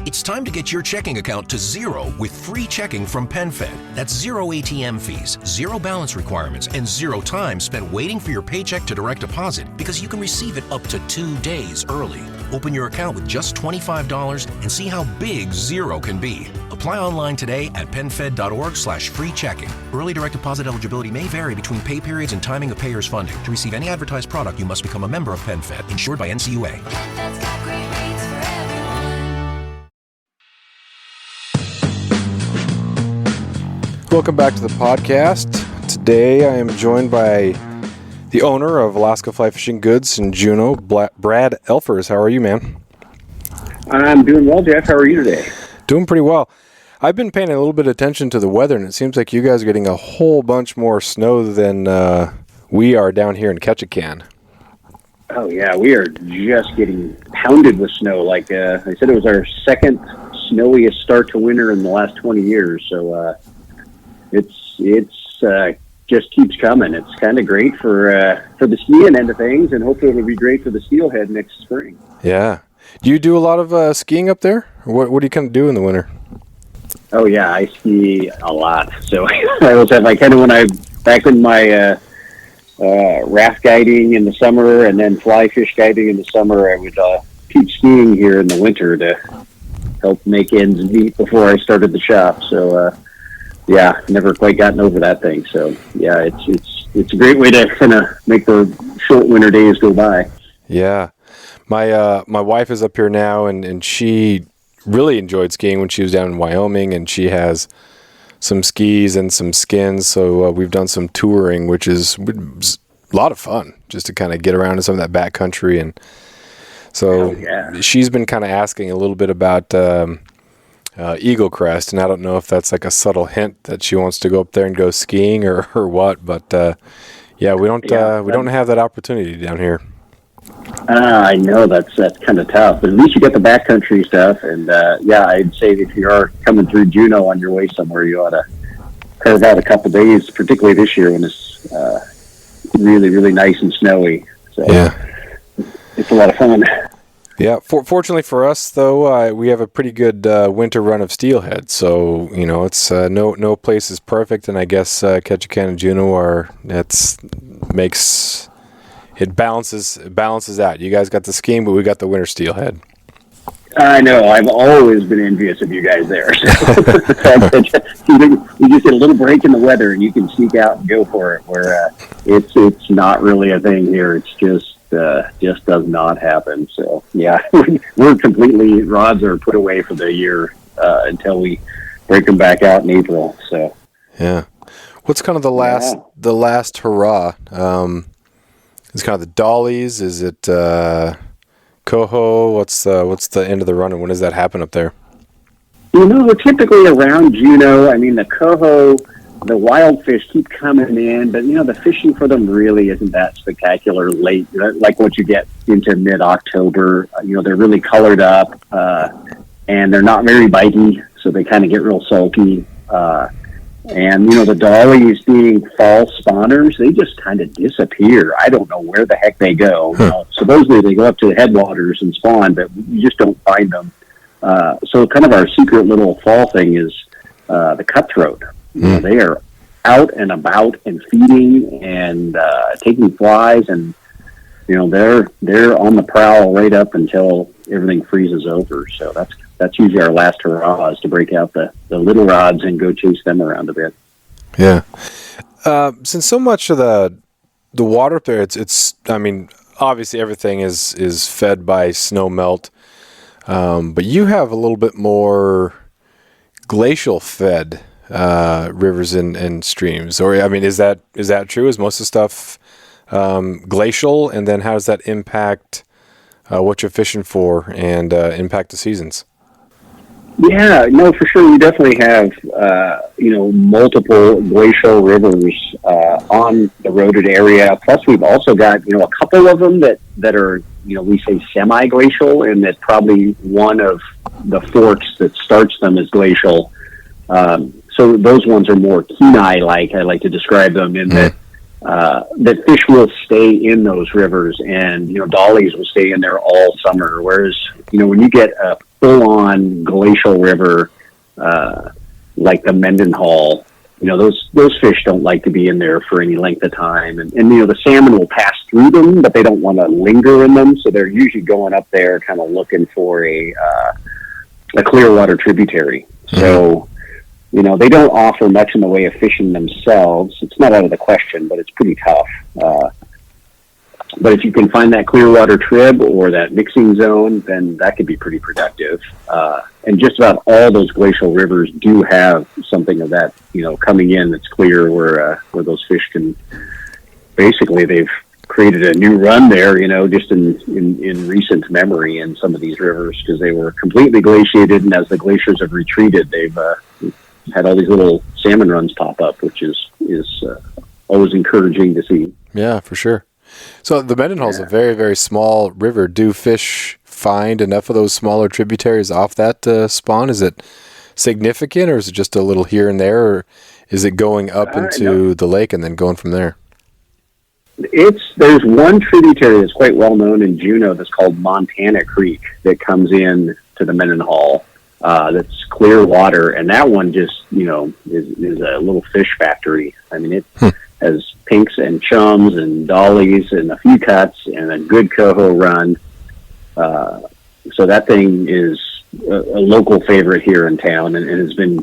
It's time to get your checking account to zero with free checking from PenFed. That's zero ATM fees, zero balance requirements, and zero time spent waiting for your paycheck to direct deposit because you can receive it up to 2 days early. Open your account with just $25 and see how big zero can be. Apply online today at penfed.org/free checking. Early direct deposit eligibility may vary between pay periods and timing of payer's funding. To receive any advertised product, you must become a member of PenFed, insured by NCUA. PenFed's got great rates for everyone. Welcome back to the podcast. Today I am joined by the owner of Alaska Fly Fishing Goods in Juneau, Brad Elfers. How are you, man? I'm doing well, Jeff. How are you today? Doing pretty well. I've been paying a little bit of attention to the weather, and it seems like you guys are getting a whole bunch more snow than we are down here in Ketchikan. Oh, yeah. We are just getting pounded with snow. Like I said, it was our second snowiest start to winter in the last 20 years. So it's just keeps coming. It's kind of great for the skiing end of things, and hopefully it'll be great for the steelhead next spring. Yeah. Do you do a lot of skiing up there? What do you kind of do in the winter? Oh, yeah. I ski a lot. So I always have back in my raft guiding in the summer and then fly fish guiding in the summer, I would teach skiing here in the winter to help make ends meet before I started the shop. So, yeah, never quite gotten over that thing. So, yeah, it's a great way to kind of make the short winter days go by. Yeah. My wife is up here now, and she really enjoyed skiing when she was down in Wyoming, and she has some skis and some skins. So we've done some touring, which is a lot of fun just to kind of get around in some of that backcountry. And so she's been kind of asking a little bit about Eagle Crest, and I don't know if that's like a subtle hint that she wants to go up there and go skiing or what. But yeah, we don't have that opportunity down here. I know that's kind of tough, but at least you get the backcountry stuff. And yeah, I'd say if you are coming through Juneau on your way somewhere, you ought to carve out a couple days, particularly this year when it's really, really nice and snowy. So yeah, it's a lot of fun. Yeah, fortunately for us, though, we have a pretty good winter run of steelhead. So it's no place is perfect, and I guess Ketchikan and Juneau it balances out. You guys got the skiing, but we got the winter steelhead. I know. I've always been envious of you guys there. You just get a little break in the weather, and you can sneak out and go for it. Where it's not really a thing here. It's just does not happen. So yeah, we're completely, rods are put away for the year until we break them back out in April. So yeah, what's kind of the last hurrah? It's kind of the dollies. Is it coho? What's the end of the run, and when does that happen up there? Typically around Juneau. I mean, the coho, the wild fish keep coming in, but the fishing for them really isn't that spectacular late. Like what you get into mid-October. They're really colored up, and they're not very bitey, so they kind of get real salty. And, the dollies being fall spawners, they just kind of disappear. I don't know where the heck they go. Supposedly they go up to the headwaters and spawn, but you just don't find them. So kind of our secret little fall thing is the cutthroat. They are out and about and feeding and taking flies, and, they're on the prowl right up until everything freezes over. So that's usually our last hurrah, is to break out the little rods and go chase them around a bit. Yeah. Since so much of the water up there, it's I mean, obviously everything is fed by snow melt, but you have a little bit more glacial fed rivers and streams. Or I mean, is that true? Is most of the stuff glacial? And then how does that impact what you're fishing for and impact the seasons? Yeah, no, for sure. We definitely have, multiple glacial rivers on the roaded area. Plus, we've also got, a couple of them that are, we say semi-glacial, and that probably one of the forks that starts them is glacial. So those ones are more Kenai-like. I like to describe them in that that fish will stay in those rivers, and dollies will stay in there all summer. Whereas when you get a full-on glacial river like the Mendenhall, those fish don't like to be in there for any length of time, and the salmon will pass through them, but they don't want to linger in them, so they're usually going up there kind of looking for a clear water tributary. So they don't offer much in the way of fishing themselves. It's not out of the question, but it's pretty tough. But if you can find that clear water trib or that mixing zone, then that could be pretty productive. And just about all those glacial rivers do have something of that, coming in that's clear where those fish can, basically they've created a new run there, just in recent memory in some of these rivers, because they were completely glaciated, and as the glaciers have retreated, they've had all these little salmon runs pop up, which is always encouraging to see. Yeah, for sure. So the Mendenhall is a very, very small river. Do fish find enough of those smaller tributaries off that spawn? Is it significant, or is it just a little here and there, or is it going up into the lake and then going from there? There's one tributary that's quite well known in Juneau that's called Montana Creek that comes in to the Mendenhall. That's clear water, and that one just is a little fish factory. I mean, it has pinks and chums and dollies and a few cuts and a good coho run. So that thing is a local favorite here in town, and has been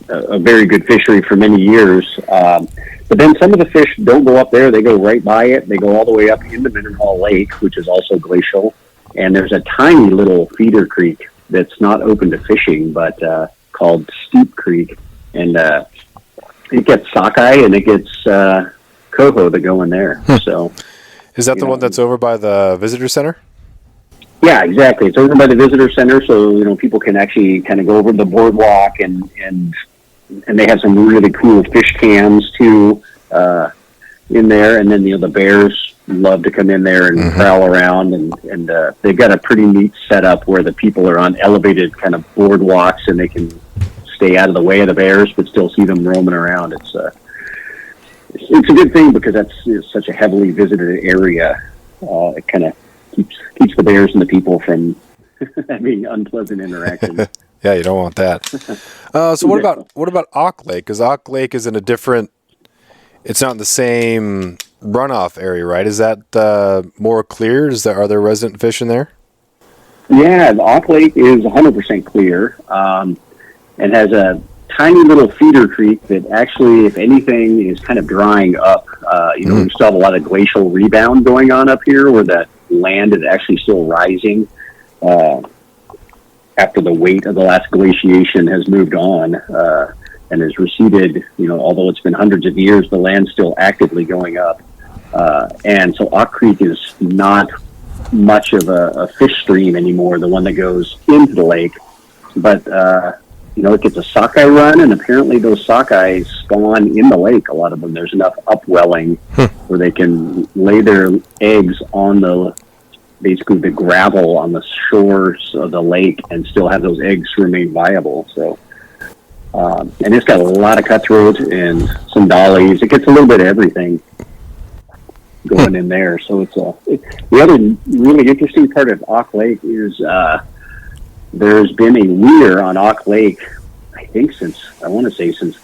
a very good fishery for many years. But then some of the fish don't go up there; they go right by it. They go all the way up into Mendenhall Lake, which is also glacial. And there's a tiny little feeder creek that's not open to fishing, but called Steep Creek, and it gets sockeye and it gets coho that go in there. So, is that the one that's over by the visitor center? Yeah, exactly. It's over by the visitor center, so people can actually kind of go over the boardwalk, and they have some really cool fish cams too in there. And then the bears love to come in there and prowl around, and they've got a pretty neat setup where the people are on elevated kind of boardwalks, and they can stay out of the way of the bears but still see them roaming around. It's a good thing because it's such a heavily visited area. It kind of keeps the bears and the people from having unpleasant interactions. Yeah, you don't want that. So what about Auk Lake? Because Auk Lake is in a different. It's not in the same runoff area, right? Is that more clear? Are there resident fish in there? Yeah, the Auk Lake is 100% clear, and has a tiny little feeder creek that actually, if anything, is kind of drying up. We still have a lot of glacial rebound going on up here, where that land is actually still rising after the weight of the last glaciation has moved on and has receded. Although it's been hundreds of years, the land's still actively going up. And so Auk Creek is not much of a fish stream anymore, the one that goes into the lake. But, it gets a sockeye run, and apparently those sockeyes spawn in the lake, a lot of them. There's enough upwelling where they can lay their eggs on basically the gravel on the shores of the lake and still have those eggs remain viable. So, and it's got a lot of cutthroat and some dollies. It gets a little bit of everything going in there. So the other really interesting part of Auk Lake is there's been a weir on Auk Lake, I think since the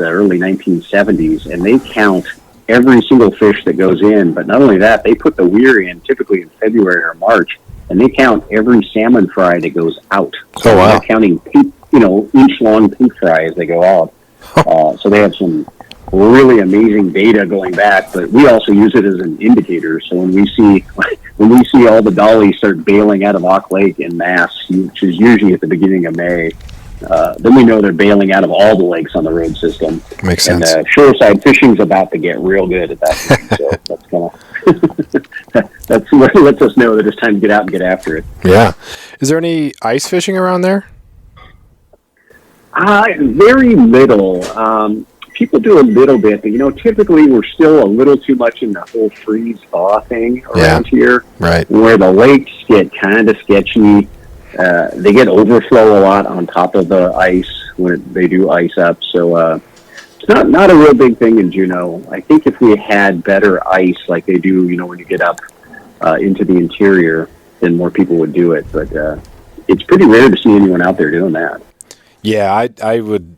early 1970s, and they count every single fish that goes in. But not only that, they put the weir in typically in February or March, and they count every salmon fry that goes out. So they're counting inch-long pink fry as they go out. So they have some really amazing data going back, but we also use it as an indicator. So when we see all the dollies start bailing out of Auk Lake in mass, which is usually at the beginning of May, then we know they're bailing out of all the lakes on the road system. Makes sense. And shoreside fishing's about to get real good at that point. So that's kind of that's what lets us know that it's time to get out and get after it. Yeah. Is there any ice fishing around there? Very little. People do a little bit, but typically we're still a little too much in the whole freeze thaw thing around here, right? Where the lakes get kind of sketchy. They get overflow a lot on top of the ice when they do ice up. So It's not a real big thing in Juneau. I think if we had better ice like they do, when you get up into the interior, then more people would do it. But it's pretty rare to see anyone out there doing that. Yeah, I would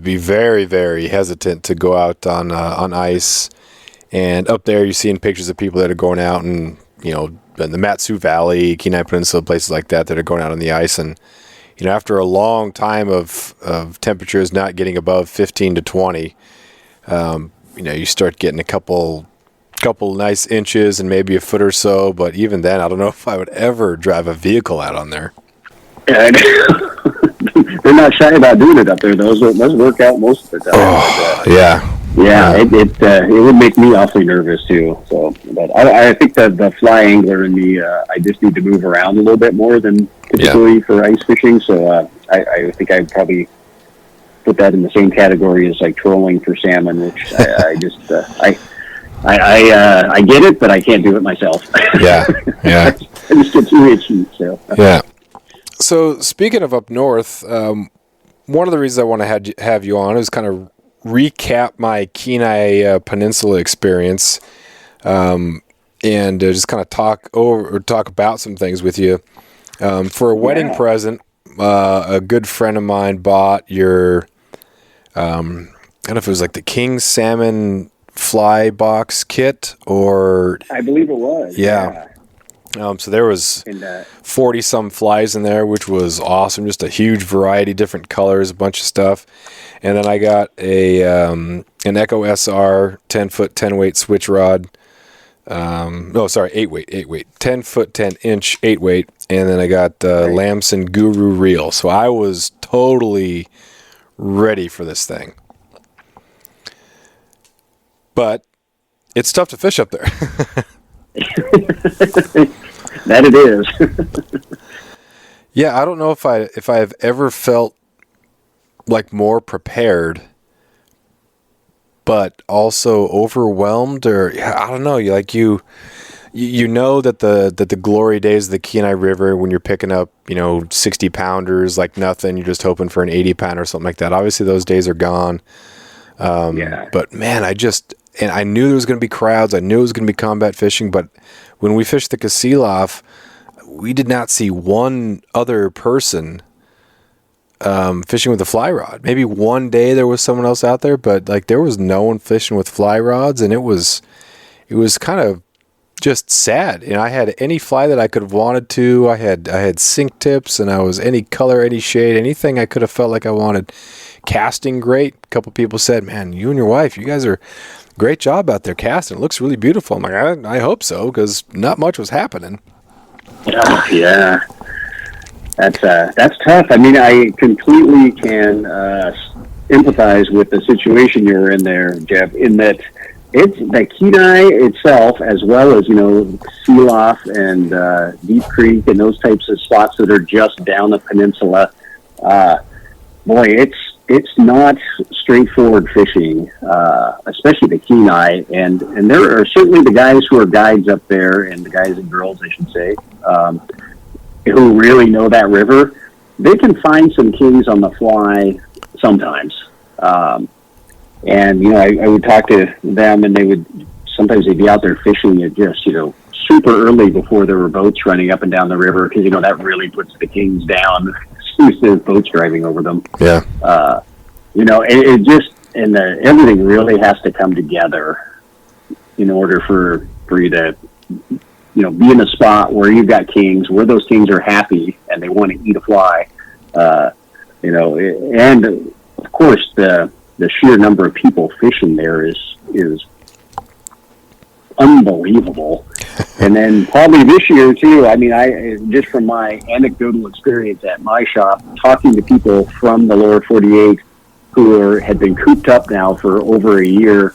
be very, very hesitant to go out on ice. And up there, you're seeing pictures of people that are going out and, in the Matsu Valley, Kenai Peninsula, places like that are going out on the ice. And, after a long time of temperatures not getting above 15 to 20, you start getting a couple nice inches and maybe a foot or so. But even then, I don't know if I would ever drive a vehicle out on there. And they're not shy about doing it up there. Those work out most of the time. Oh, yeah. Yeah, it would make me awfully nervous too. So, but I think that the fly angler in me, I just need to move around a little bit more than typically for ice fishing. So I think I'd probably put that in the same category as like trolling for salmon, which I get it, but I can't do it myself. Yeah. I just get too itchy. So yeah. So speaking of up north, one of the reasons I want to have you on is kind of recap my Kenai Peninsula experience, and just kind of talk about some things with you. For a wedding present, a good friend of mine bought your, I don't know if it was like the King Salmon fly box kit or... I believe it was. Yeah. So there was 40 some flies in there, which was awesome. Just a huge variety, different colors, a bunch of stuff. And then I got an Echo SR 10-foot 10-weight switch rod. 8-weight, 10-foot 10-inch 8-weight. And then I got Lamson Guru reel. So I was totally ready for this thing. But it's tough to fish up there. That it is. Yeah, I don't know if I have ever felt like more prepared, but also overwhelmed, or I don't know. You know that the glory days of the Kenai River when you're picking up 60 pounders like nothing, you're just hoping for an 80 pounder or something like that. Obviously, those days are gone. But man, I knew there was going to be crowds. I knew it was going to be combat fishing, but when we fished the Kasilof, we did not see one other person fishing with a fly rod. Maybe one day there was someone else out there, but like there was no one fishing with fly rods, and it was kind of just sad. I had any fly that I could have wanted to. I had sink tips, and I was any color, any shade, anything I could have felt like I wanted. Casting great. A couple people said, "Man, you and your wife, you guys are great job out there casting. It looks really beautiful." I'm like, I hope so, because not much was happening. Yeah. That's tough. I mean, I completely can empathize with the situation you're in there, Jeff, in that it's the Kenai itself, as well as, Kasilof and Deep Creek and those types of spots that are just down the peninsula. Boy, it's not straightforward fishing, especially the Kenai, and there are certainly the guys who are guides up there, and the guys and girls, I should say, who really know that river. They can find some kings on the fly sometimes, and I would talk to them, and they'd be out there fishing at just super early before there were boats running up and down the river, because that really puts the kings down. There's boats driving over them. Yeah. It just, everything really has to come together in order for you to, be in a spot where you've got kings, where those kings are happy and they want to eat a fly. And of course the sheer number of people fishing there is unbelievable. And then probably this year too, I mean, I just from my anecdotal experience at my shop, talking to people from the lower 48 who had been cooped up now for over a year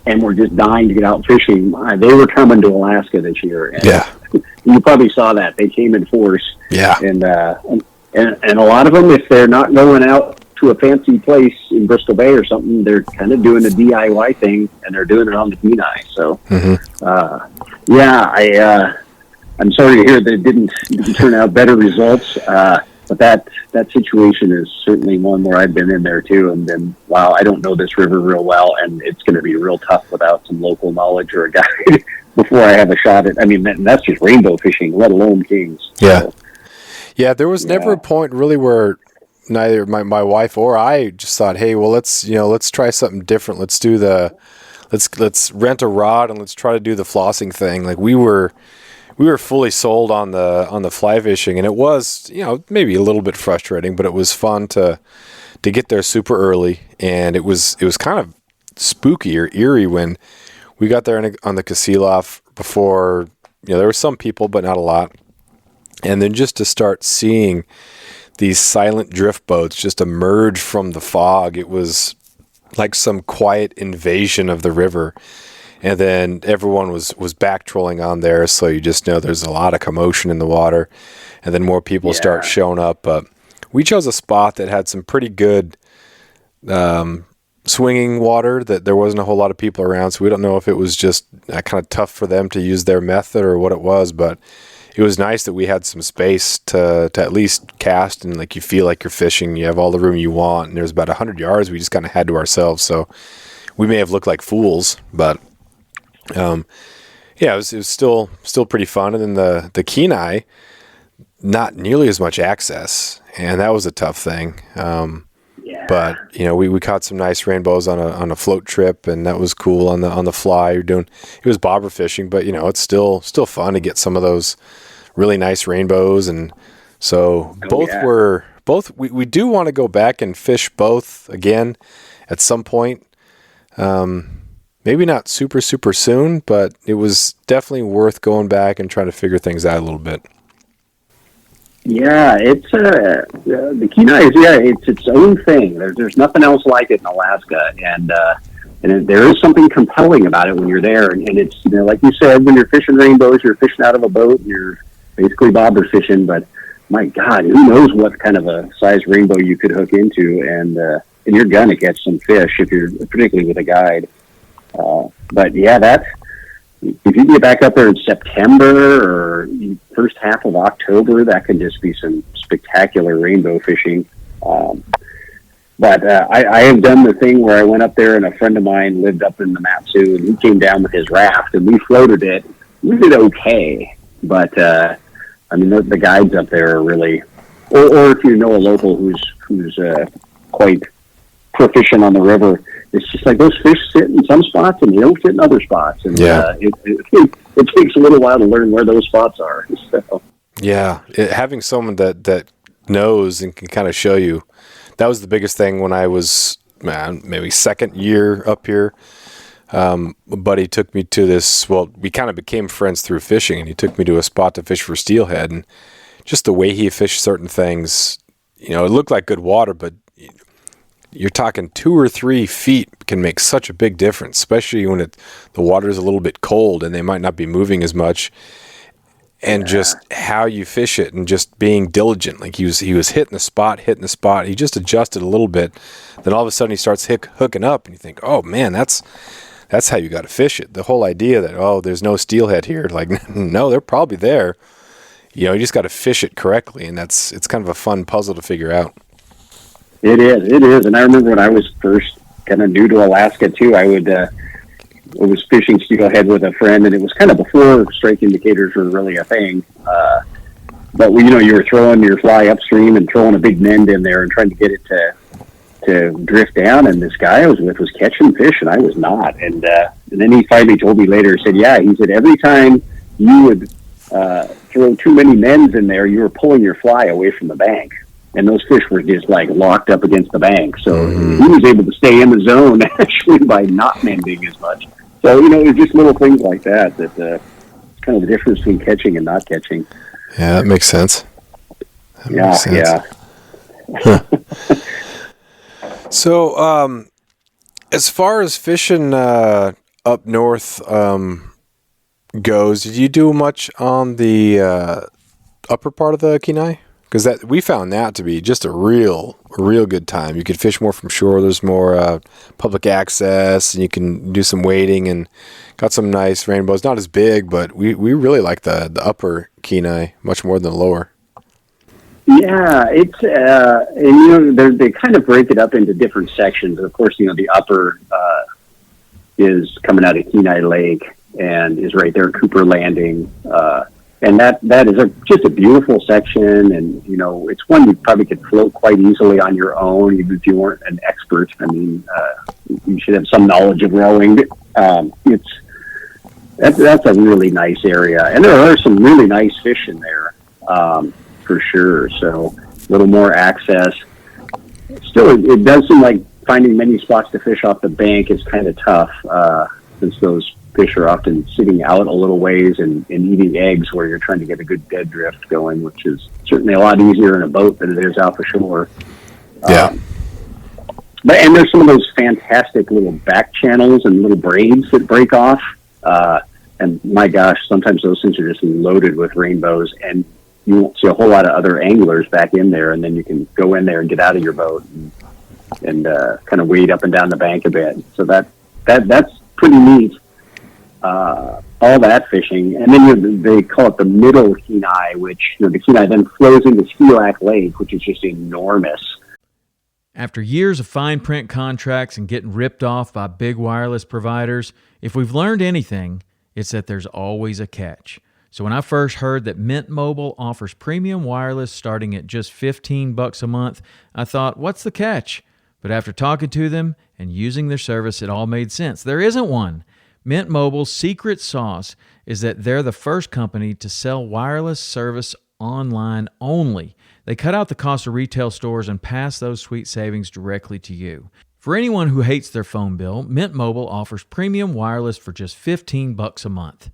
and were just dying to get out fishing. They were coming to Alaska this year. And you probably saw that. They came in force. Yeah. And a lot of them, if they're not going out to a fancy place in Bristol Bay or something, they're kind of doing a DIY thing, and they're doing it on the Kenai. So, I'm sorry to hear that it didn't turn out better results. But that situation is certainly one where I've been in there too, and then wow, I don't know this river real well, and it's going to be real tough without some local knowledge or a guide before I have a shot at. I mean, that's just rainbow fishing, let alone kings. Yeah, So, yeah. There was never a point really where neither my wife or I just thought, hey, well, let's try something different. Let's do let's rent a rod and let's try to do the flossing thing. Like we were fully sold on the fly fishing, and it was, maybe a little bit frustrating, but it was fun to get there super early, and it was kind of spooky or eerie when we got there on the Kasilof before. There were some people, but not a lot, and then just to start seeing these silent drift boats just emerge from the fog, it was like some quiet invasion of the river. And then everyone was back trolling on there, so you just know there's a lot of commotion in the water. And then more people start showing up. But we chose a spot that had some pretty good swinging water, that there wasn't a whole lot of people around. So we don't know if it was just kind of tough for them to use their method or what it was. But it was nice that we had some space to at least cast, and like you feel like you're fishing. You have all the room you want. And there's about 100 yards we just kind of had to ourselves. So we may have looked like fools, but it was still pretty fun. And then the Kenai, not nearly as much access, and that was a tough thing. But we caught some nice rainbows on a float trip, and that was cool on the fly. It was bobber fishing, but it's still fun to get some of those really nice rainbows. And so we do want to go back and fish both again at some point. Maybe not super, super soon, but it was definitely worth going back and trying to figure things out a little bit. Yeah, it's the Kenai is it's its own thing. There's nothing else like it in Alaska, and there is something compelling about it when you're there. And it's like you said, when you're fishing rainbows, you're fishing out of a boat, and you're basically bobber fishing. But my God, who knows what kind of a size rainbow you could hook into, and you're gonna catch some fish if you're particularly with a guide. But yeah, if you get back up there in September or first half of October, that can just be some spectacular rainbow fishing. But I have done the thing where I went up there, and a friend of mine lived up in the Matsu, and he came down with his raft, and we floated it. We did okay, but the guides up there are really, or if you know a local who's quite proficient on the river, it's just like those fish sit in some spots and they don't fit in other spots, and it takes a little while to learn where those spots are. So. Yeah, having someone that knows and can kind of show you, that was the biggest thing when I was maybe second year up here. A buddy took me to this. Well, we kind of became friends through fishing, and he took me to a spot to fish for steelhead, and just the way he fished certain things, it looked like good water, but you're talking 2 or 3 feet can make such a big difference, especially when the water is a little bit cold and they might not be moving as much. And just how you fish it, and just being diligent. Like he was hitting the spot. He just adjusted a little bit. Then all of a sudden he starts hooking up, and you think, oh man, that's how you got to fish it. The whole idea that, there's no steelhead here. Like, no, they're probably there. You just got to fish it correctly, and it's kind of a fun puzzle to figure out. It is. And I remember when I was first kind of new to Alaska too, I was fishing steelhead with a friend, and it was kind of before strike indicators were really a thing. But you were throwing your fly upstream and throwing a big mend in there and trying to get it to drift down. And this guy I was with was catching fish, and I was not. And then he finally told me later, he said every time you would throw too many mends in there, you were pulling your fly away from the bank. And those fish were just like locked up against the bank. So he was able to stay in the zone actually by not mending as much. So, it's just little things like that it's kind of the difference between catching and not catching. Yeah, that makes sense. Yeah. So, as far as fishing up north goes, did you do much on the upper part of the Kenai? Because we found that to be just a real good time. You could fish more from shore. There's more public access, and you can do some wading, and got some nice rainbows. Not as big, but we really like the upper Kenai much more than the lower. Yeah, it's and they kind of break it up into different sections. Of course, the upper is coming out of Kenai Lake and is right there, Cooper Landing, and that is just a beautiful section. And it's one you probably could float quite easily on your own, even if you weren't an expert. I mean, you should have some knowledge of rowing. That's a really nice area, and there are some really nice fish in there. For sure. So a little more access. Still, it does seem like finding many spots to fish off the bank is kind of tough, since those fish are often sitting out a little ways and eating eggs where you're trying to get a good dead drift going, which is certainly a lot easier in a boat than it is out the shore. Yeah. And there's some of those fantastic little back channels and little braids that break off. And my gosh, sometimes those things are just loaded with rainbows, and you won't see a whole lot of other anglers back in there, and then you can go in there and get out of your boat and kind of wade up and down the bank a bit. So that's pretty neat. All that fishing, and then they call it the Middle Kenai, which the Kenai then flows into Skilac Lake, which is just enormous. After years of fine print contracts and getting ripped off by big wireless providers, if we've learned anything, it's that there's always a catch. So when I first heard that Mint Mobile offers premium wireless starting at just $15 a month, I thought, what's the catch? But after talking to them and using their service, it all made sense. There isn't one. Mint Mobile's secret sauce is that they're the first company to sell wireless service online only. They cut out the cost of retail stores and pass those sweet savings directly to you. For anyone who hates their phone bill, Mint Mobile offers premium wireless for just $15 a month.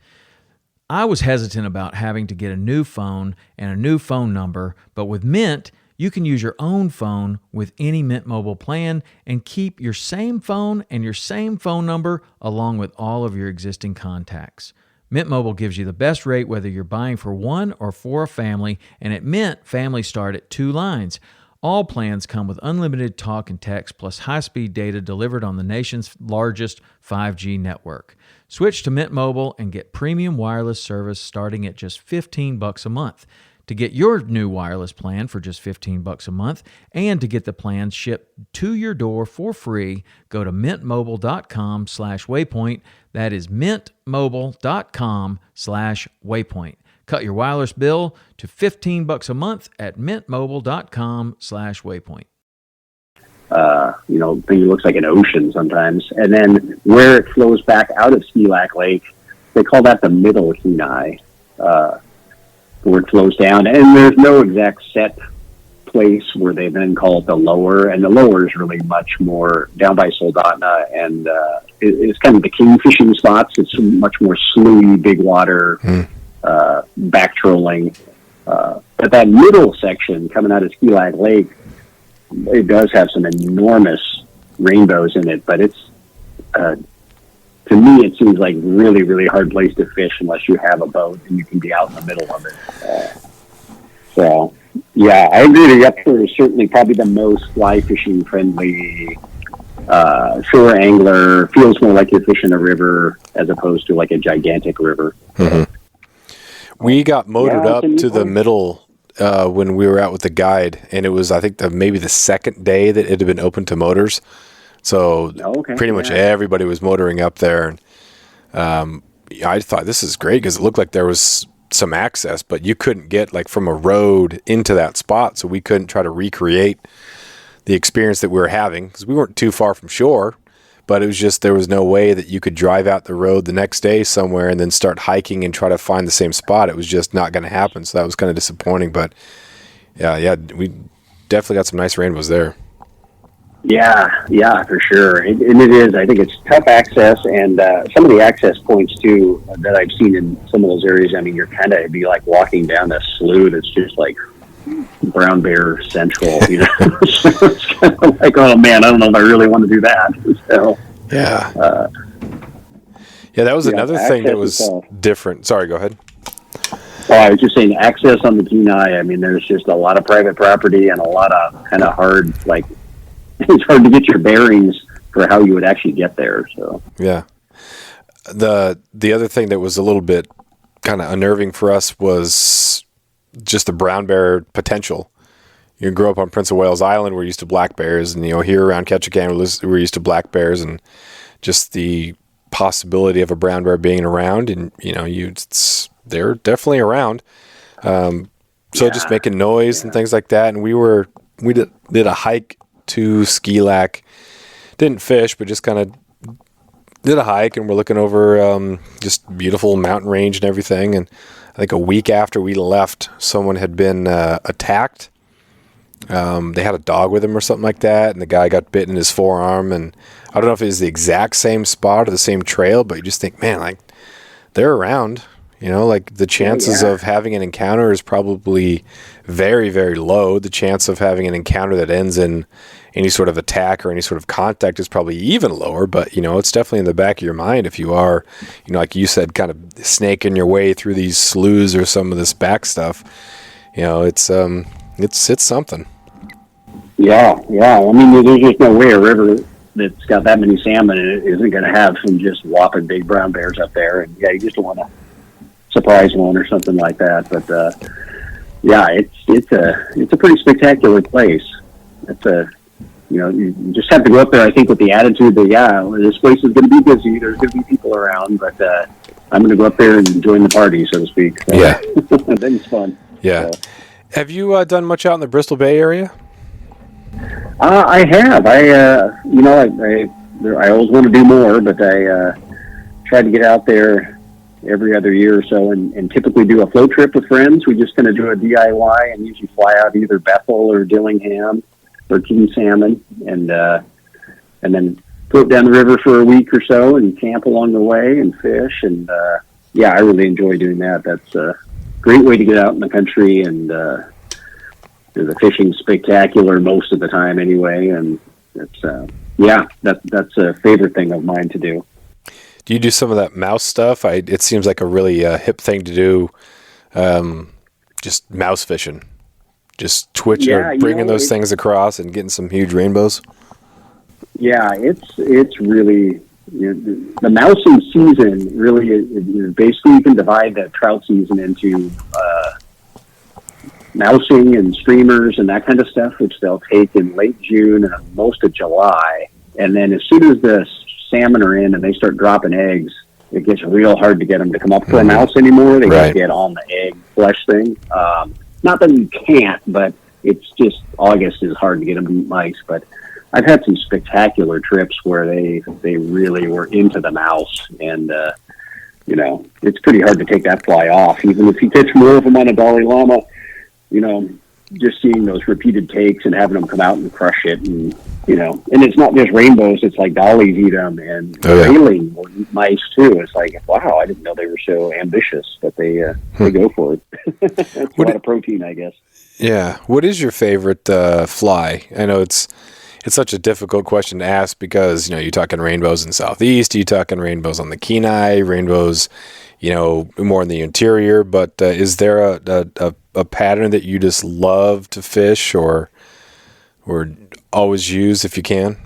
I was hesitant about having to get a new phone and a new phone number, but with Mint, you can use your own phone with any Mint Mobile plan and keep your same phone and your same phone number along with all of your existing contacts. Mint Mobile gives you the best rate whether you're buying for one or for a family, and at Mint, families start at 2 lines. All plans come with unlimited talk and text plus high-speed data delivered on the nation's largest 5G network. Switch to Mint Mobile and get premium wireless service starting at just $15 a month. To get your new wireless plan for just $15 a month and to get the plan shipped to your door for free, go to mintmobile.com/waypoint. That is mintmobile.com/waypoint. Cut your wireless bill to $15 a month at mintmobile.com/waypoint. Thing looks like an ocean sometimes. And then where it flows back out of Skilac Lake, they call that the Middle Kenai, where it flows down. And there's no exact set place where they then call it the lower. And the lower is really much more down by Soldotna, and it's kind of the king fishing spots. It's much more slewy, big water, back trolling. But that middle section coming out of Skilac Lake, it does have some enormous rainbows in it, but it's, to me, it seems like really, really hard place to fish unless you have a boat and you can be out in the middle of it. So, yeah, I agree with you. Up there is certainly probably the most fly fishing friendly shore angler. Feels more like you're fishing a river as opposed to like a gigantic river. Mm-hmm. We got motored up to the middle when we were out with the guide, and it was, I think, maybe the second day that it had been open to motors. So pretty much everybody was motoring up there. And I thought this is great because it looked like there was some access, but you couldn't get like from a road into that spot. So we couldn't try to recreate the experience that we were having because we weren't too far from shore. But it was just, there was no way that you could drive out the road the next day somewhere and then start hiking and try to find the same spot. It was just not going to happen. So that was kind of disappointing. But yeah, we definitely got some nice rainbows there. Yeah, for sure. And it is. I think it's tough access, and some of the access points too that I've seen in some of those areas. I mean, you're kind of be like walking down a slough that's just like brown bear central, So it's kind of like, oh man, I don't know if I really want to do that. So that was another thing that was different. Sorry, go ahead. Oh, I was just saying, access on the Kenai. I mean, there's just a lot of private property and a lot of kind of hard, like it's hard to get your bearings for how you would actually get there. So yeah, the other thing that was a little bit kind of unnerving for us was just the brown bear potential. you grew up on Prince of Wales Island, we're used to black bears, and here around Ketchikan, we're used to black bears, and just the possibility of a brown bear being around, and they're definitely around. So just making noise and things like that, and we did a hike to Ski Lac, didn't fish, but just kind of did a hike, and we're looking over just beautiful mountain range and everything. And I think a week after we left, someone had been attacked. They had a dog with him or something like that, and the guy got bitten in his forearm. And I don't know if it was the exact same spot or the same trail, but you just think, man, like, they're around. Like the chances of having an encounter is probably very, very low. The chance of having an encounter that ends in any sort of attack or any sort of contact is probably even lower. But, it's definitely in the back of your mind if you are, like you said, kind of snaking your way through these sloughs or some of this back stuff. It's something. Yeah. I mean, there's just no way a river that's got that many salmon in it isn't going to have some just whopping big brown bears up there. And you just don't want to surprise one or something like that. But it's a pretty spectacular place. You just have to go up there, I think, with the attitude that this place is going to be busy, there's going to be people around, but I'm going to go up there and join the party, so to speak. So, yeah. Then it's fun. Yeah. So. Have you done much out in the Bristol Bay area? I have. I always want to do more, but I try to get out there every other year or so, and typically do a float trip with friends. We just kind of do a DIY and usually fly out either Bethel or Dillingham or King Salmon, and then float down the river for a week or so and camp along the way and fish. And I really enjoy doing that. That's a great way to get out in the country, and the fishing's spectacular most of the time anyway. And it's that's a favorite thing of mine to do. Do you do some of that mouse stuff? It seems like a really hip thing to do. Just mouse fishing, just bringing those things across and getting some huge rainbows. Yeah, it's really the mousing season. Really, basically you can divide the trout season into mousing and streamers and that kind of stuff, which they'll take in late June and most of July, and then as soon as the salmon are in and they start dropping eggs, it gets real hard to get them to come up for a mouse anymore. They can't get on the egg flesh thing. Not that you can't, but it's just August is hard to get them to eat mice. But I've had some spectacular trips where they really were into the mouse, and it's pretty hard to take that fly off. Even if you catch more of them on a Dalai Lama, just seeing those repeated takes and having them come out and crush it, and and it's not just rainbows, it's like dollies eat them, and railing will eat mice too. It's like, wow, I didn't know they were so ambitious, but they go for it. It's a lot of protein, I guess. Yeah. What is your favorite fly? I know it's such a difficult question to ask because, you're talking rainbows in the southeast, you're talking rainbows on the Kenai, rainbows, more in the interior, but is there a pattern that you just love to fish or always use if you can?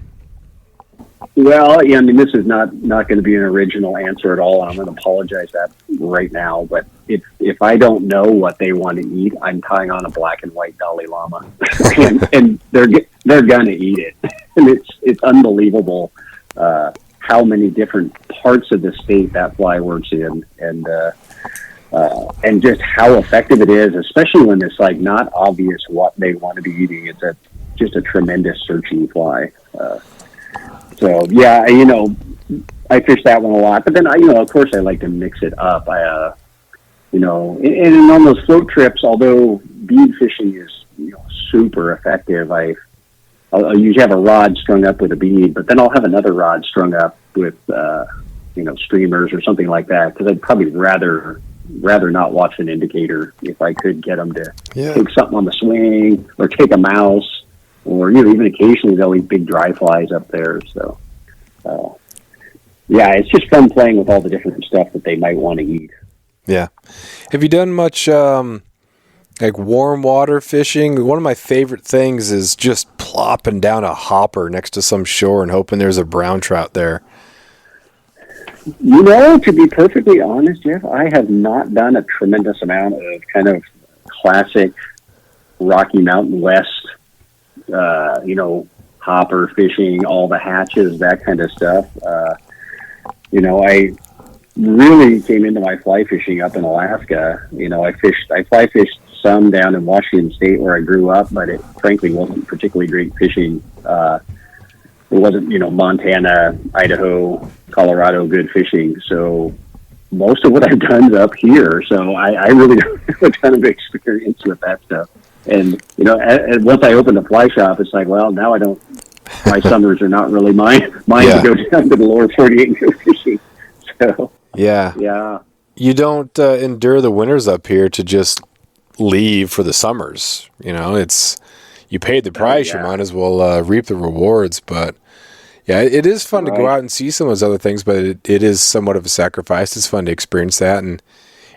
Well, I mean, this is not going to be an original answer at all. I'm going to apologize that right now, but if I don't know what they want to eat, I'm tying on a black and white Dalai Lama, and they're going to eat it. And it's unbelievable how many different parts of the state that fly works in, and just how effective it is, especially when it's like not obvious what they want to be eating. It's just a tremendous searching fly. So yeah, I fish that one a lot, but then of course I like to mix it up. And on those float trips, although bead fishing is super effective, I'll usually have a rod strung up with a bead, but then I'll have another rod strung up with streamers or something like that, because I'd probably rather not watch an indicator if I could get them to take something on the swing or take a mouse, or even occasionally they'll eat big dry flies up there. So it's just fun playing with all the different stuff that they might want to eat. Yeah. Have you done much like warm water fishing? One of my favorite things is just plopping down a hopper next to some shore and hoping there's a brown trout there. To be perfectly honest, Jeff, I have not done a tremendous amount of kind of classic Rocky Mountain West, hopper fishing, all the hatches, that kind of stuff. I really came into my fly fishing up in Alaska. I fly fished some down in Washington State where I grew up, but it frankly wasn't particularly great fishing. It wasn't, Montana, Idaho, Colorado good fishing. So most of what I've done is up here. So I really don't have a ton of experience with that stuff. And, once I opened the fly shop, it's like, well, now my summers are not really mine to go down to the lower 48 and go fishing. So, yeah. You don't endure the winters up here to just leave for the summers. You paid the price, you might as well reap the rewards. But yeah, it is fun to go out and see some of those other things, but it is somewhat of a sacrifice. It's fun to experience that, and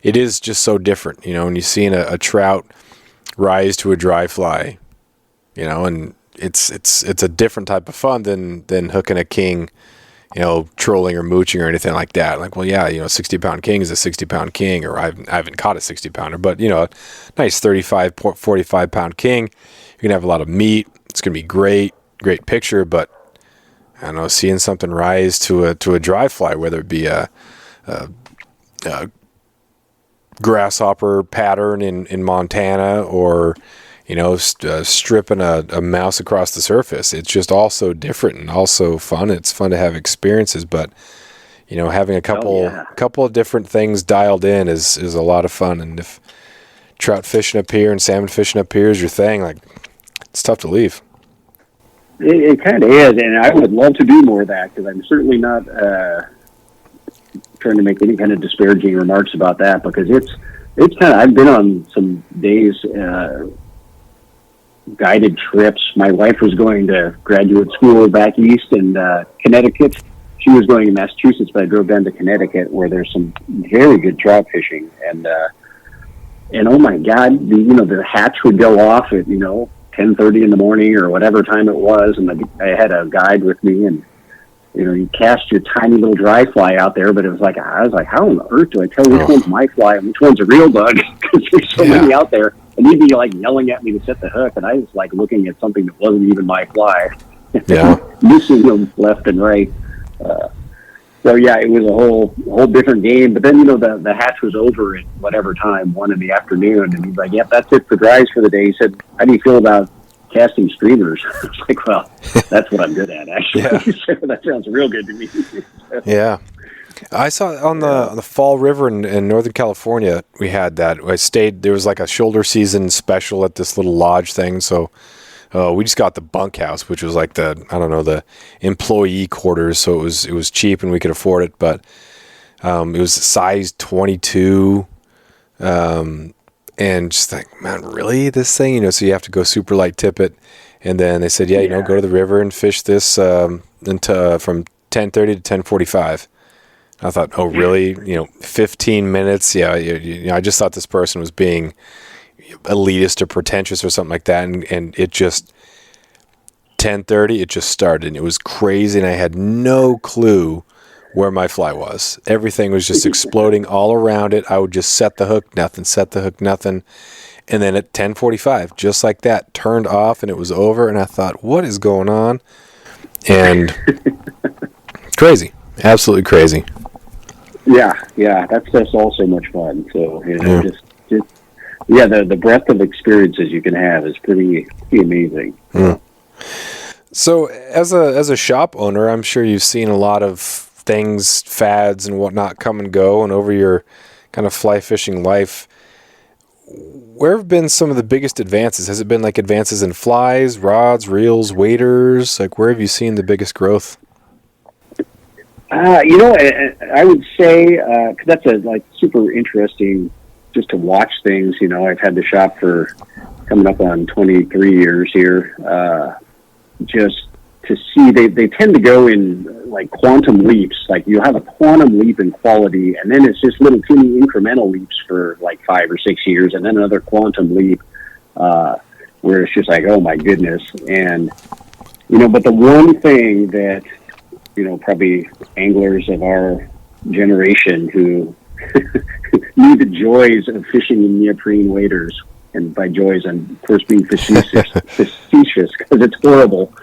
it is just so different, when you're seeing a trout rise to a dry fly, and it's a different type of fun than hooking a king, trolling or mooching or anything like that. Like, well, yeah, 60-pound king is a 60-pound king, or I haven't caught a 60-pounder, but, a nice 35, 45-pound king. You're going to have a lot of meat. It's going to be great picture, but I don't know, seeing something rise to a dry fly, whether it be a grasshopper pattern in Montana or, stripping a mouse across the surface. It's just also different and also fun. It's fun to have experiences, but having a couple of different things dialed in is a lot of fun. And if trout fishing up here and salmon fishing up here is your thing, like, it's tough to leave. It kind of is, and I would love to do more of that, because I'm certainly not trying to make any kind of disparaging remarks about that, because it's kind of, I've been on some days, guided trips. My wife was going to graduate school back east in Connecticut. She was going to Massachusetts, but I drove down to Connecticut, where there's some very good trout fishing, and oh my God, the hatch would go off at 10:30 in the morning or whatever time it was, and I had a guide with me, and you cast your tiny little dry fly out there, but I was like, how on earth do I tell which one's my fly and which one's a real bug? Because there's so many out there, and he'd be like yelling at me to set the hook, and I was like looking at something that wasn't even my fly, missing them left and right. So yeah, it was a whole different game. But then the hatch was over at whatever time, 1 PM, and he's like, "Yep, that's it for dries for the day." He said, "How do you feel about casting streamers?" I was like, "Well, that's what I'm good at, actually." So that sounds real good to me. Yeah, I saw on the Fall River in Northern California. We had that. I stayed. There was like a shoulder season special at this little lodge thing. So we just got the bunkhouse, which was like the employee quarters. So it was cheap and we could afford it. But it was size 22, and just like, man, really, this thing? So you have to go super light tippet. And then they said, go to the river and fish this from 10:30 to 10:45. I thought, oh, really? 15 minutes? Yeah, I just thought this person was being elitist or pretentious or something like that. And it just, 10:30, it just started. And it was crazy, and I had no clue where my fly was. Everything was just exploding all around it. I would just set the hook, nothing. And then at 10:45, just like that, turned off, and it was over. And I thought, what is going on? And crazy. Absolutely crazy. Yeah, that's all so much fun. So the breadth of experiences you can have is pretty amazing. So as a shop owner, I'm sure you've seen a lot of things, fads and whatnot come and go, and over your kind of fly fishing life, where have been some of the biggest advances? Has it been like advances in flies, rods, reels, waders? Like, where have you seen the biggest growth? I would say, 'cause that's super interesting just to watch things. I've had the shop for coming up on 23 years here. Just to see, they tend to go in like quantum leaps. Like, you have a quantum leap in quality, and then it's just little teeny incremental leaps for like 5 or 6 years, and then another quantum leap, where it's just like, oh my goodness. And, but the one thing that, probably anglers of our generation who knew the joys of fishing in neoprene waders and by joys, I'm of course being facetious because it's horrible.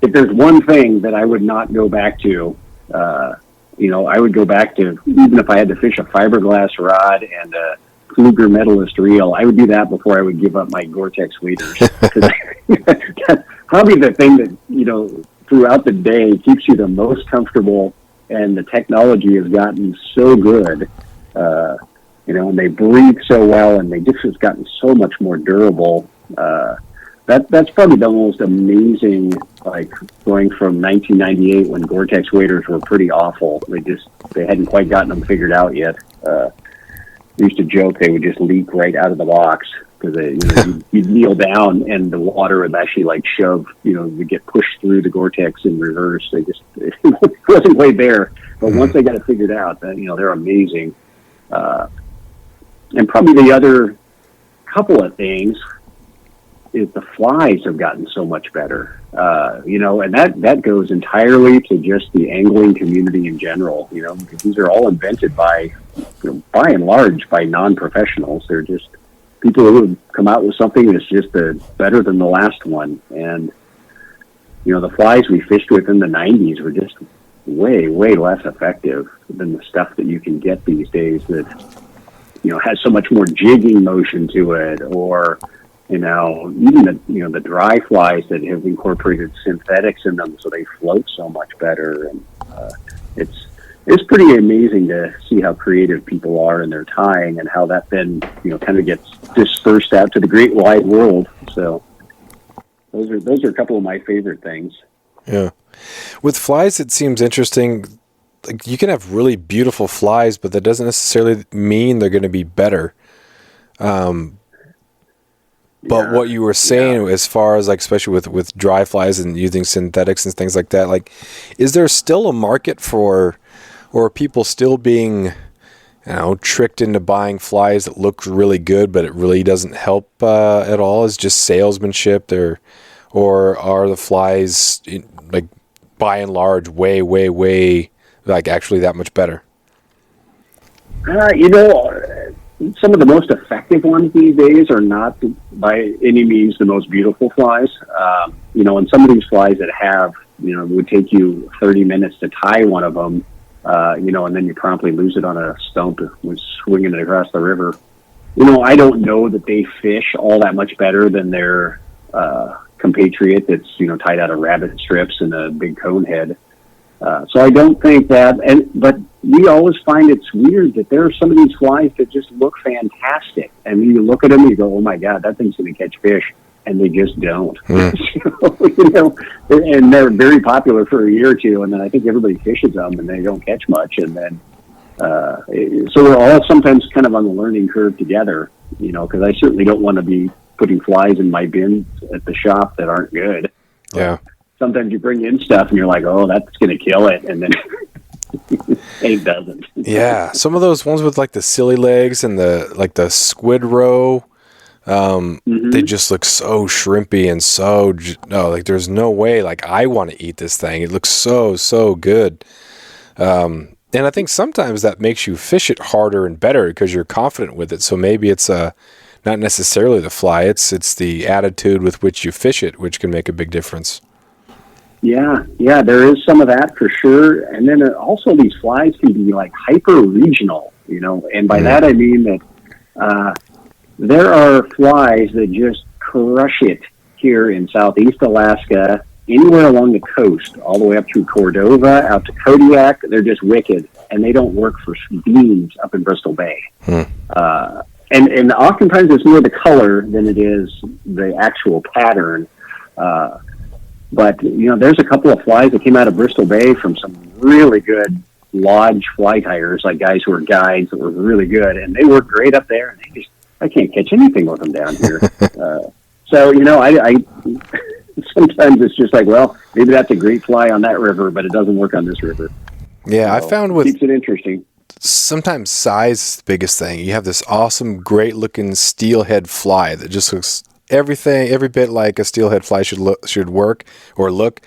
If there's one thing that I would not go back to, I would go back to, even if I had to fish a fiberglass rod and a Fluger Medalist reel, I would do that before I would give up my Gore-Tex waders. That's probably the thing that, throughout the day keeps you the most comfortable, and the technology has gotten so good, and they breathe so well, and they just have gotten so much more durable. That's probably the most amazing, like going from 1998 when Gore-Tex waders were pretty awful. They hadn't quite gotten them figured out yet. We used to joke they would just leak right out of the box because you'd kneel down and the water would actually like shove, would get pushed through the Gore-Tex in reverse. It wasn't quite there. But once they got it figured out, then, they're amazing. And probably the other couple of things is the flies have gotten so much better, and that goes entirely to just the angling community in general, because these are all invented by and large, by non-professionals. They're just people who have come out with something that's just better than the last one. And, the flies we fished with in the 90s were just way, way less effective than the stuff that you can get these days that, has so much more jigging motion to it, or, even the dry flies that have incorporated synthetics in them so they float so much better. And it's pretty amazing to see how creative people are in their tying and how that then, kind of gets dispersed out to the great wide world. So those are a couple of my favorite things. Yeah. With flies, it seems interesting. Like, you can have really beautiful flies, but that doesn't necessarily mean they're going to be better. But what you were saying, as far as like, especially with dry flies and using synthetics and things like that, like, is there still a market for, or are people still being, tricked into buying flies that look really good, but it really doesn't help at all? Is just salesmanship there, or are the flies like by and large way, way, way like actually that much better? Some of the most effective ones these days are not by any means the most beautiful flies. And some of these flies that have, it would take you 30 minutes to tie one of them, and then you promptly lose it on a stump with swinging it across the river. I don't know that they fish all that much better than their compatriot that's, tied out of rabbit strips and a big cone head. So I don't think that, but we always find it's weird that there are some of these flies that just look fantastic. I mean, you look at them and you go, oh my God, that thing's going to catch fish. And they just don't. And they're very popular for a year or two. And then I think everybody fishes them and they don't catch much. And then, so we're all sometimes kind of on the learning curve together, because I certainly don't want to be putting flies in my bins at the shop that aren't good. Yeah. Sometimes you bring in stuff and you're like, oh, that's going to kill it. And then it doesn't. Yeah. Some of those ones with like the silly legs and the squid roe, they just look so shrimpy and so, like there's no way, like I want to eat this thing. It looks so, so good. And I think sometimes that makes you fish it harder and better because you're confident with it. So maybe it's not necessarily the fly. It's the attitude with which you fish it, which can make a big difference. Yeah, there is some of that for sure. And then also these flies can be like hyper regional, and by that I mean that there are flies that just crush it here in Southeast Alaska, anywhere along the coast, all the way up through Cordova, out to Kodiak. They're just wicked, and they don't work for beans up in Bristol Bay. And oftentimes it's more the color than it is the actual pattern. But, there's a couple of flies that came out of Bristol Bay from some really good lodge fly tyers, like guys who are guides that were really good, and they work great up there, and I can't catch anything with them down here. So, I sometimes it's just like, well, maybe that's a great fly on that river, but it doesn't work on this river. Yeah, so I found with... keeps it interesting. Sometimes size is the biggest thing. You have this awesome, great-looking steelhead fly that just looks... every bit like a steelhead fly should work or look,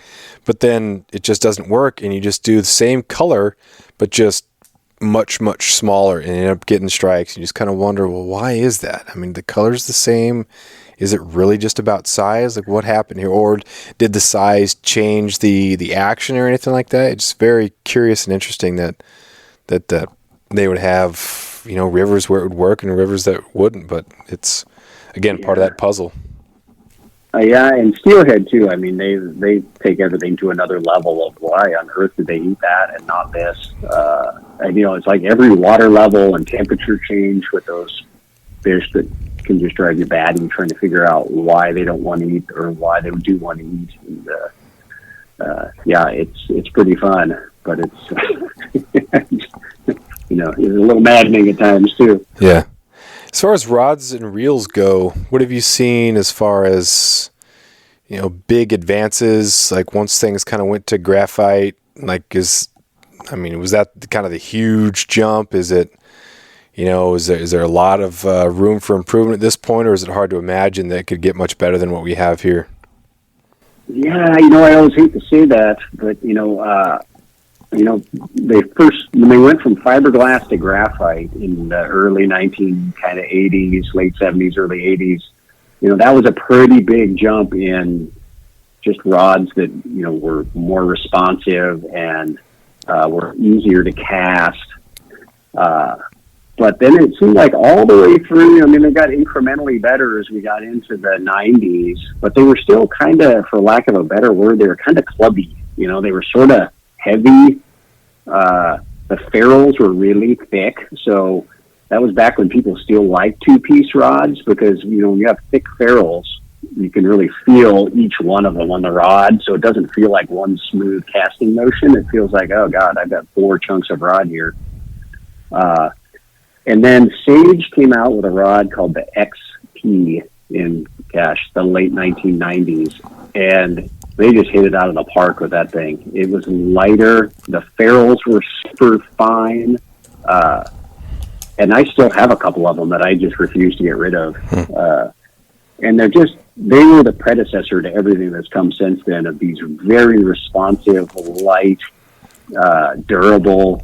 but then it just doesn't work, and you just do the same color, but just much, much smaller and end up getting strikes. You just kind of wonder, well, why is that? I mean, the color's the same. Is it really just about size? Like, what happened here? Or did the size change the action or anything like that? It's very curious and interesting that they would have, rivers where it would work and rivers that wouldn't. But it's, again, part of that puzzle. Yeah, and steelhead too. I mean, they take everything to another level of why on earth did they eat that and not this? And it's like every water level and temperature change with those fish that can just drive you batty trying to figure out why they don't want to eat or why they do want to eat. And, it's pretty fun, but it's it's a little maddening at times too. Yeah. As far as rods and reels go, what have you seen as far as, big advances? Like once things kind of went to graphite, was that kind of the huge jump? Is it, is there a lot of room for improvement at this point, or is it hard to imagine that it could get much better than what we have here? Yeah, I always hate to say that, but, when they went from fiberglass to graphite in the early 80s, late 70s, early 80s, that was a pretty big jump in just rods that, were more responsive and were easier to cast. But then it seemed like all the way through, they got incrementally better as we got into the 90s, but they were still kind of, for lack of a better word, they were kind of clubby. They were sort of heavy. The ferrules were really thick, so that was back when people still liked two-piece rods because, when you have thick ferrules, you can really feel each one of them on the rod, so it doesn't feel like one smooth casting motion. It feels like, oh, God, I've got 4 chunks of rod here. And then Sage came out with a rod called the XP in, the late 1990s, and they just hit it out of the park with that thing. It was lighter. The ferrules were super fine. And I still have a couple of them that I just refuse to get rid of. And they were the predecessor to everything that's come since then of these very responsive, light, durable,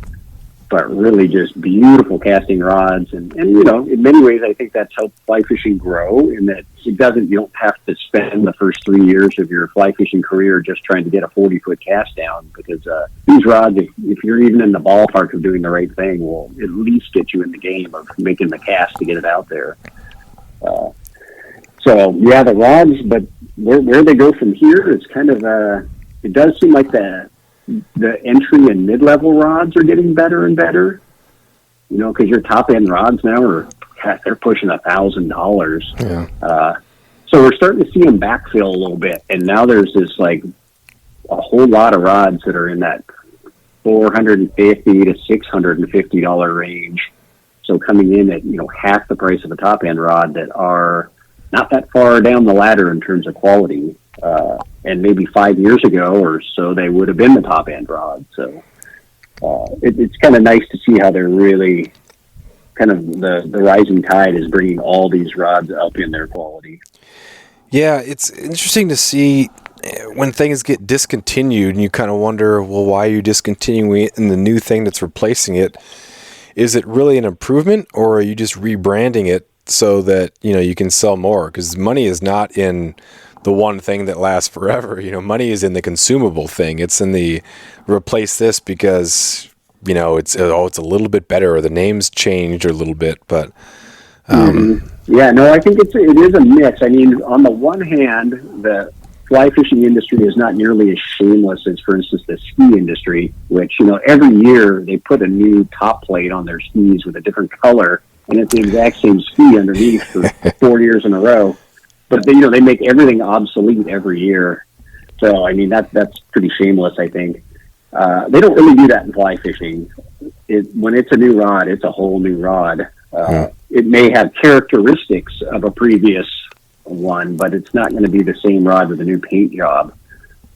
but really just beautiful casting rods. And in many ways, I think that's helped fly fishing grow in that you don't have to spend the first 3 years of your fly fishing career just trying to get a 40-foot cast down because these rods, if you're even in the ballpark of doing the right thing, will at least get you in the game of making the cast to get it out there. The rods, but where they go from here is kind of, it does seem like the entry and mid-level rods are getting better and better, because your top-end rods now they're pushing $1,000. Yeah. So we're starting to see them backfill a little bit, and now there's this a whole lot of rods that are in that $450 to $650 range. So coming in at half the price of a top-end rod that are not that far down the ladder in terms of quality. And maybe 5 years ago or so, they would have been the top end rod. So it's kind of nice to see how they're really kind of the rising tide is bringing all these rods up in their quality. Yeah, it's interesting to see when things get discontinued and you kind of wonder, well, why are you discontinuing it and the new thing that's replacing it? Is it really an improvement or are you just rebranding it so that, you can sell more? Because money is not in the one thing that lasts forever. Money is in the consumable thing. It's in the replace this because, it's a little bit better or the name's changed a little bit, but Yeah, no, I think it is a mix. I mean, on the one hand, the fly fishing industry is not nearly as shameless as, for instance, the ski industry, which, every year they put a new top plate on their skis with a different color, and it's the exact same ski underneath for 4 years in a row. But they make everything obsolete every year. So I mean that's pretty shameless, I think. They don't really do that in fly fishing. When it's a new rod, it's a whole new rod. It may have characteristics of a previous one, but it's not going to be the same rod with a new paint job.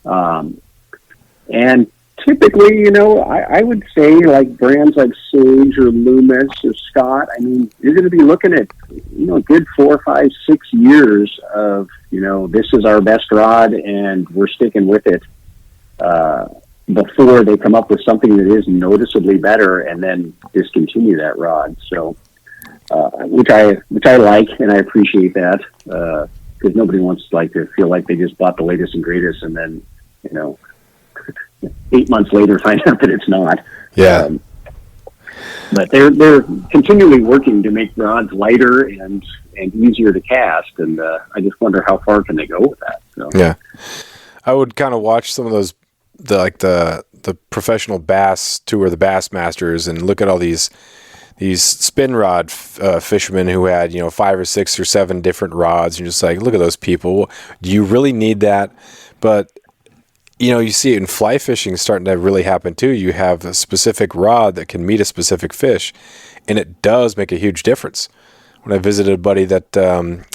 And typically, I would say like brands like Sage or Loomis or Scott, I mean, you're going to be looking at, a good 4, 5, 6 years of, this is our best rod and we're sticking with it. before they come up with something that is noticeably better and then discontinue that rod. So, which I like, and I appreciate that, because nobody wants to feel like they just bought the latest and greatest and then, 8 months later find out that it's not. Yeah. But they're continually working to make rods lighter and easier to cast, and I just wonder how far can they go with that. So. Yeah, I would kind of watch some of those, the professional bass tour, the Bassmasters, and look at all these spin rod fishermen who had 5 or 6 or 7 different rods, and just look at those people. Do you really need that? But you see it in fly fishing starting to really happen too. You have a specific rod that can meet a specific fish, and it does make a huge difference. When I visited a buddy that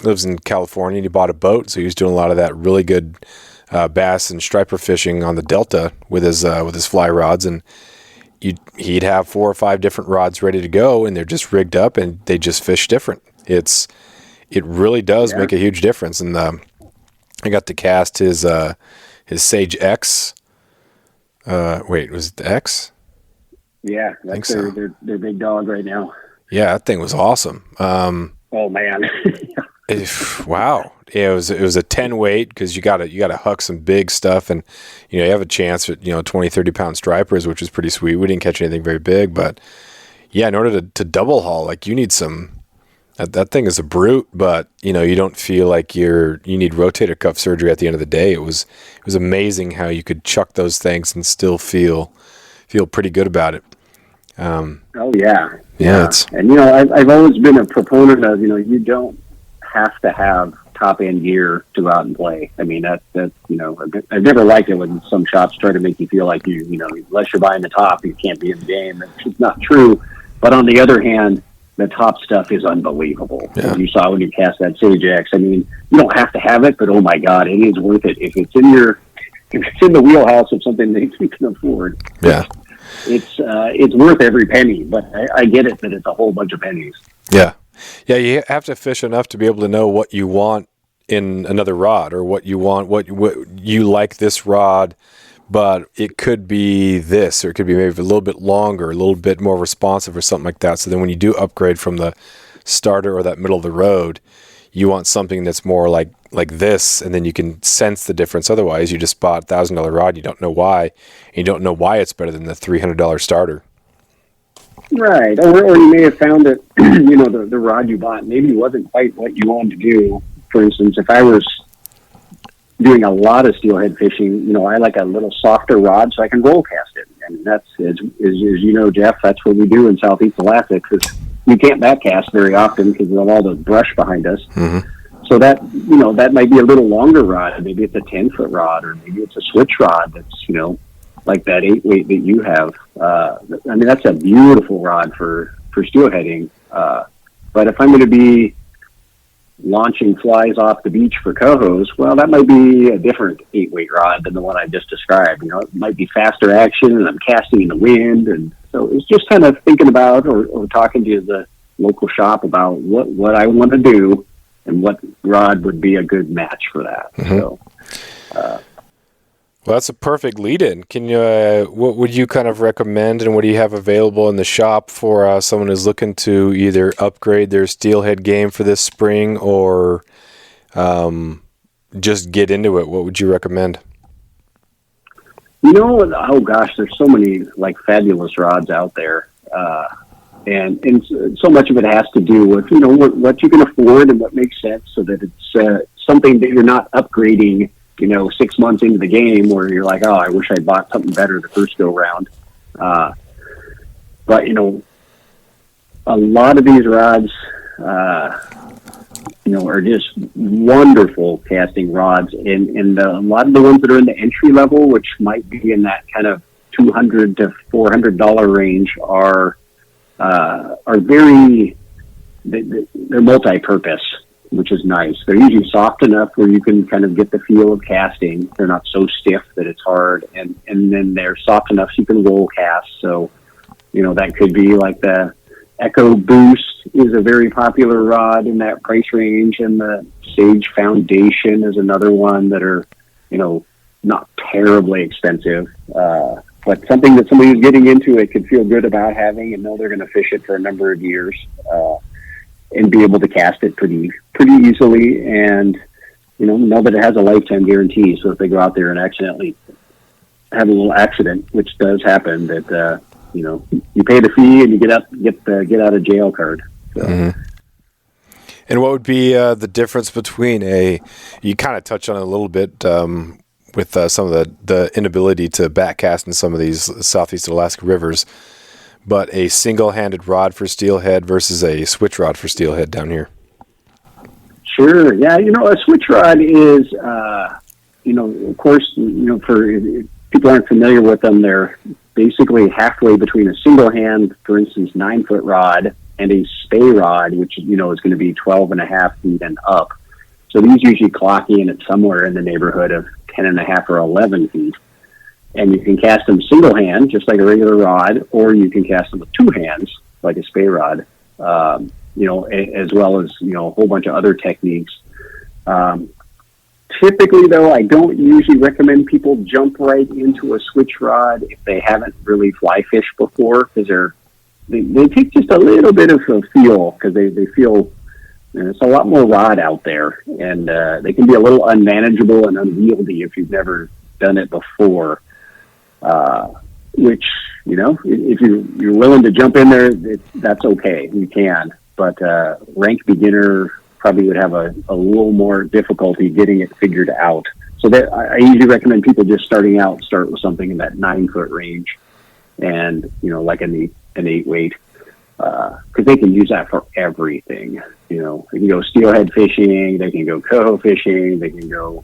lives in California, and he bought a boat, so he was doing a lot of that really good bass and striper fishing on the Delta with his fly rods, and he'd have 4 or 5 different rods ready to go, and they're just rigged up, and they just fish different. It really does make a huge difference. And I got to cast his Sage X. Was it the X? Yeah, that's their big dog right now. Yeah, that thing was awesome. Oh man! Wow. Yeah, it was a 10 weight, because you gotta huck some big stuff, and you have a chance at 20, 30 pound stripers, which is pretty sweet. We didn't catch anything very big, but yeah, in order to double haul, you need some. That thing is a brute, but you don't feel like you need rotator cuff surgery at the end of the day. It was amazing how you could chuck those things and still feel pretty good about it. Oh yeah. Yeah. And I've always been a proponent of you don't have to have top end gear to go out and play. I mean that's I've never liked it when some shops try to make you feel like unless you're buying the top, you can't be in the game. That's just not true. But on the other hand, the top stuff is unbelievable. Yeah. As you saw when you cast that Sage X. I mean, you don't have to have it, but oh my God, it is worth it if it's in the wheelhouse of something that you can afford. Yeah, it's worth every penny. But I get it that it's a whole bunch of pennies. Yeah, you have to fish enough to be able to know what you want in another rod, or what you want, what you like this rod, but it could be this, or it could be maybe a little bit longer, a little bit more responsive, or something like that. So then when you do upgrade from the starter or that middle of the road, you want something that's more like this, and then you can sense the difference. Otherwise, you just bought $1,000 rod, you don't know why, and you don't know why it's better than the $300 starter. Right, or you may have found that the rod you bought maybe wasn't quite what you wanted to do. For instance, if I was doing a lot of steelhead fishing, I like a little softer rod so I can roll cast it. And that's, as you know, Jeff, that's what we do in Southeast Alaska, because we can't backcast very often because of all the brush behind us. Mm-hmm. So that, that might be a little longer rod. Maybe it's a 10-foot rod, or maybe it's a switch rod that's, like that 8 weight that you have. I mean, that's a beautiful rod for steelheading. But if I'm going to be launching flies off the beach for cohos, well, that might be a different 8 weight rod than the one I just described. It might be faster action, and I'm casting in the wind. And so it's just kind of thinking about or talking to the local shop about what I want to do and what rod would be a good match for that. Mm-hmm. So, well, that's a perfect lead-in. Can you? What would you kind of recommend, and what do you have available in the shop for someone who's looking to either upgrade their steelhead game for this spring, or just get into it? What would you recommend? Oh gosh, there's so many fabulous rods out there, and so much of it has to do with what you can afford and what makes sense, so that it's something that you're not upgrading 6 months into the game where you're like, oh, I wish I bought something better the first go round. But a lot of these rods, are just wonderful casting rods, and a lot of the ones that are in the entry level, which might be in that kind of $200 to $400 range, are very, they're multi-purpose, which is nice. They're usually soft enough where you can kind of get the feel of casting. They're not so stiff that it's hard, and then they're soft enough so you can roll cast. So, that could be like the Echo Boost is a very popular rod in that price range, and the Sage Foundation is another one that are, not terribly expensive, but something that somebody who's getting into it could feel good about having and know they're going to fish it for a number of years, and be able to cast it pretty easily, and know that it has a lifetime guarantee. So if they go out there and accidentally have a little accident, which does happen, that you pay the fee and you get the get out of jail card. So. Mm-hmm. And what would be the difference between you kind of touched on it a little bit with some of the inability to backcast in some of these Southeast Alaska rivers, but a single-handed rod for steelhead versus a switch rod for steelhead down here? Sure. Yeah. A switch rod is, of course, for if people aren't familiar with them, they're basically halfway between a single hand, for instance, 9-foot rod, and a stay rod, which, is going to be 12.5 feet and up. So these usually clock in at somewhere in the neighborhood of 10.5 or 11 feet. And you can cast them single hand, just like a regular rod, or you can cast them with two hands, like a spay rod, as well as, a whole bunch of other techniques. Typically, though, I don't usually recommend people jump right into a switch rod if they haven't really fly fished before, because they take just a little bit of a feel, because they feel it's a lot more rod out there, and they can be a little unmanageable and unwieldy if you've never done it before. Which, if you're willing to jump in there, that's okay. You can, but rank beginner probably would have a little more difficulty getting it figured out. So that I usually recommend people just starting out start with something in that 9-foot range, and like an 8-weight, because they can use that for everything. They can go steelhead fishing, they can go coho fishing, they can go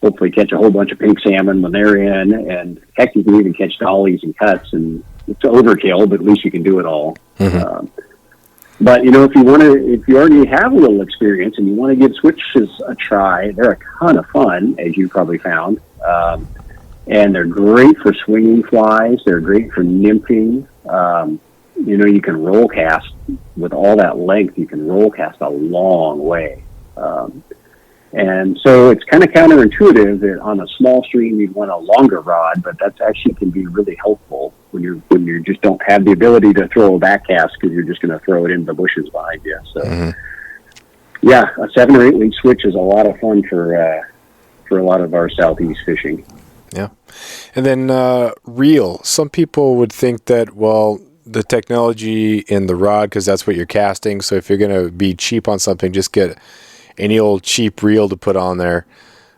hopefully catch a whole bunch of pink salmon when they're in, and heck, you can even catch dollies and cuts, and it's overkill, but at least you can do it all. Mm-hmm. But if you already have a little experience and you want to give switches a try, they're a ton of fun, as you probably found. And they're great for swinging flies. They're great for nymphing. You can roll cast with all that length. You can roll cast a long way. And so it's kind of counterintuitive that on a small stream you'd want a longer rod, but that's actually can be really helpful when you just don't have the ability to throw a back cast, because you're just going to throw it into the bushes behind you. So, Yeah, a 7 or 8 week switch is a lot of fun for a lot of our southeast fishing. Yeah, and then reel. Some people would think that the technology in the rod, because that's what you're casting. So if you're going to be cheap on something, just get any old cheap reel to put on there.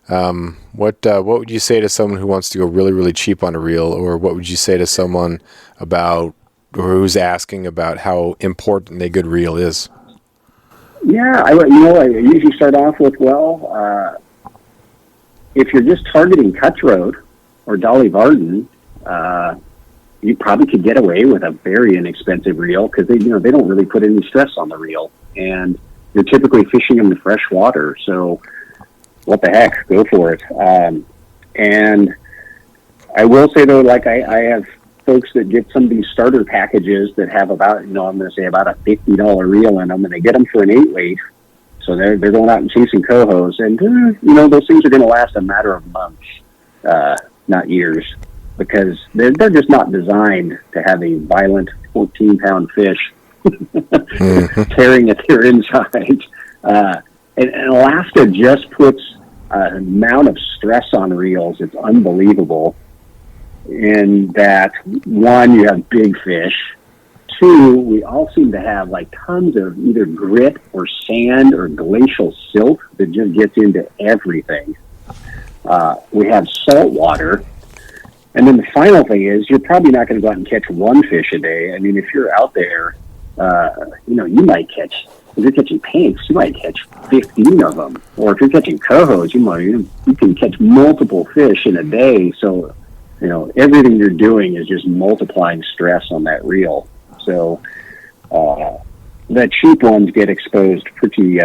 What would you say to someone who wants to go really, really cheap on a reel, or what would you say to someone or who's asking about how important a good reel is? Yeah, I usually start off with, if you're just targeting cutthroat or Dolly Varden, you probably could get away with a very inexpensive reel, because they don't really put any stress on the reel, and you're typically fishing in the fresh water. So what the heck, go for it. And I will say, though, like I have folks that get some of these starter packages that have about, I'm going to say about a $50 reel in them, and they get them for an 8-weight. So they're going out and chasing cohos, and those things are going to last a matter of months, not years, because they're just not designed to have a violent 14-pound fish tearing at their inside. And Alaska just puts an amount of stress on reels. It's unbelievable. In that, one, you have big fish. Two, we all seem to have like tons of either grit or sand or glacial silt that just gets into everything. We have salt water. And then the final thing is, you're probably not going to go out and catch one fish a day. I mean, if you're out there, you might catch, if you're catching pinks, you might catch 15 of them. Or if you're catching cohos, you can catch multiple fish in a day. So, everything you're doing is just multiplying stress on that reel. So, the cheap ones get exposed pretty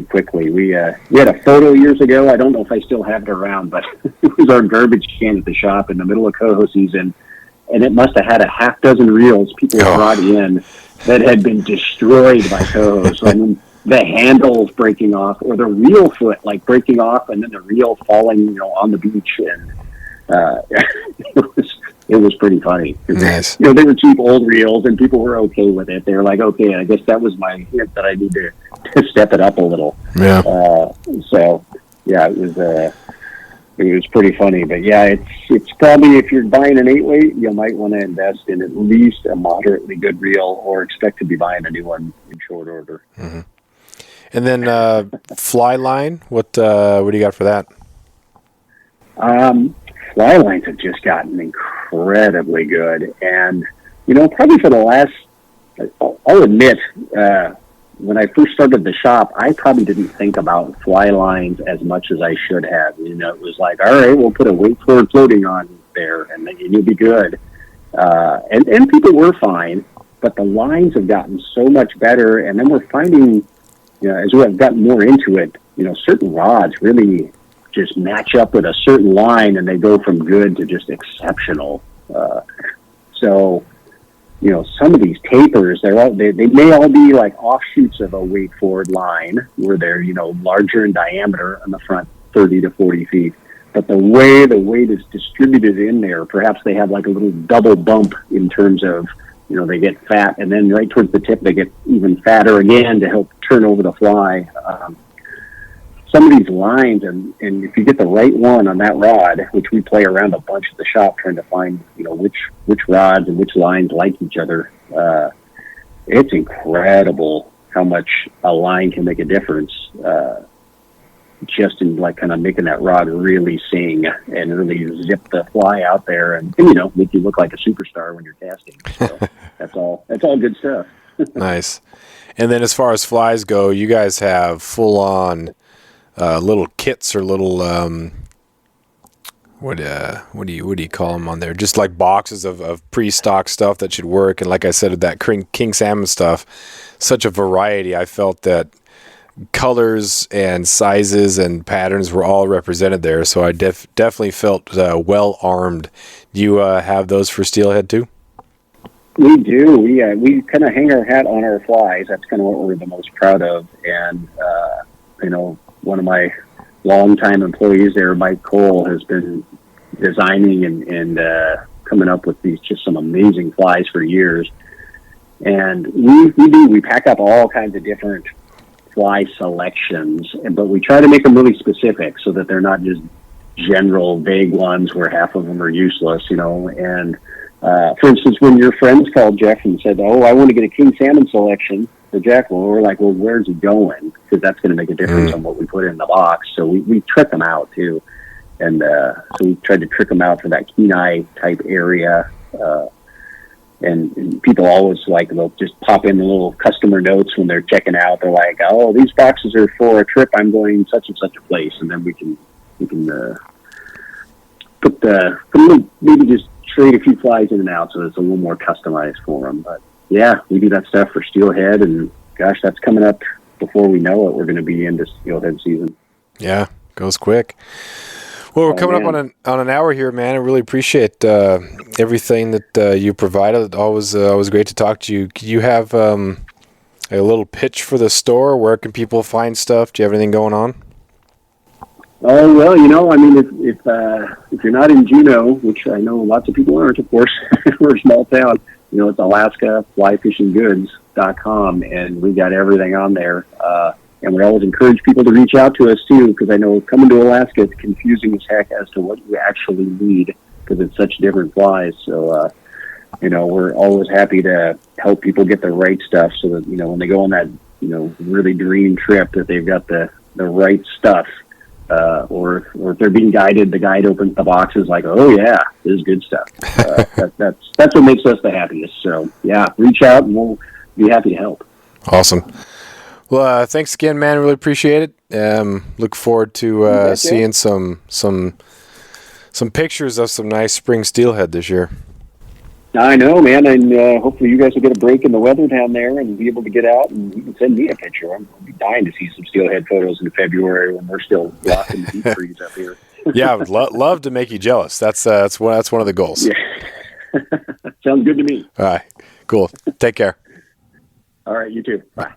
quickly. We had a photo years ago. I don't know if I still have it around, but it was our garbage can at the shop in the middle of coho season, and it must have had a half dozen reels people brought in that had been destroyed by cohos. So the handles breaking off, or the reel foot like breaking off, and then the reel falling, on the beach, and it was pretty funny. Nice. They were cheap old reels, and people were okay with it. They were like, okay, I guess that was my hint that I need to step it up a little. Yeah. So yeah, it was pretty funny. But yeah, it's probably, if you're buying an 8-weight, you might want to invest in at least a moderately good reel, or expect to be buying a new one in short order. Mm-hmm. And then fly line, what do you got for that? Fly lines have just gotten incredibly good, and probably for the last, I'll admit, when I first started the shop, I probably didn't think about fly lines as much as I should have. It was like, all right, we'll put a weight forward floating on there, and then you'll be good. And people were fine, but the lines have gotten so much better, and then we're finding, as we have gotten more into it, certain rods really just match up with a certain line, and they go from good to just exceptional. So, some of these tapers, they may all be like offshoots of a weight forward line, where they're, larger in diameter on the front 30 to 40 feet. But the way the weight is distributed in there, perhaps they have like a little double bump in terms of, they get fat, and then right towards the tip, they get even fatter again to help turn over the fly. Some of these lines, and if you get the right one on that rod, which we play around a bunch at the shop trying to find, which rods and which lines like each other, it's incredible how much a line can make a difference, just in like kind of making that rod really sing and really zip the fly out there, and make you look like a superstar when you're casting. So that's all good stuff. Nice. And then as far as flies go, you guys have full on little kits, or little what do you call them on there? Just like boxes of pre-stock stuff that should work. And like I said, that king salmon stuff, such a variety. I felt that colors and sizes and patterns were all represented there, so I definitely felt well armed. Do you have those for steelhead too? We do. We kind of hang our hat on our flies. That's kind of what we're the most proud of. And one of my longtime employees there, Mike Cole, has been designing and coming up with some amazing flies for years. And we pack up all kinds of different fly selections, but we try to make them really specific so that they're not just general vague ones where half of them are useless, and for instance, when your friends called Jeff and said, "Oh, I want to get a king salmon selection for Jeff," well, we're like, "Well, where's he going?" Because that's going to make a difference on what we put in the box. So we trick them out too, and so we tried to trick them out for that Kenai type area. And people always they'll just pop in the little customer notes when they're checking out. They're like, "Oh, these boxes are for a trip. I'm going such and such a place," and then we can put maybe just trade a few flies in and out, so it's a little more customized for them. But yeah, we do that stuff for steelhead, and gosh, that's coming up before we know it. We're going to be into steelhead season. Yeah, goes quick. Well, we're coming up on an hour here, man. I really appreciate everything that you provided. Always great to talk to you. Could you have a little pitch for the store? Where can people find stuff? Do you have anything going on? Oh, well, if you're not in Juneau, which I know lots of people aren't, of course, we're a small town, it's AlaskaFlyFishingGoods.com, and we got everything on there. And we always encourage people to reach out to us, too, because I know coming to Alaska, it's confusing as heck as to what you actually need, because it's such different flies. So, we're always happy to help people get the right stuff so that, when they go on that, really dream trip, that they've got the right stuff. Or if they're being guided, the guide opens the boxes like, "Oh yeah, this is good stuff." That's what makes us the happiest. So yeah, reach out and we'll be happy to help. Awesome. Well, thanks again, man. Really appreciate it. Look forward to seeing some pictures of some nice spring steelhead this year. I know, man, and hopefully you guys will get a break in the weather down there and be able to get out, and you can send me a picture. I'll be dying to see some steelhead photos in February when we're still locked in the deep freeze up here. Yeah, I would love to make you jealous. That's one of the goals. Yeah. Sounds good to me. All right, cool. Take care. All right, you too. Bye.